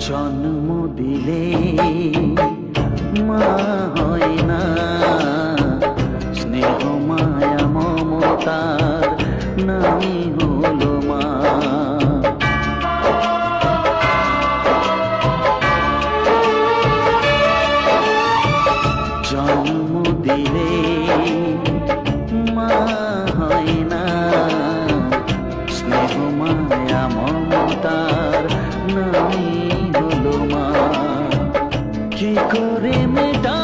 জন্ম দিলে মা হয় না, স্নেহ মায়া মমতার নামই হলো মা। জন্ম দিলে মা হয় না, স্নেহ মায়া মমতার নামই হলো মা। কি করে মেটা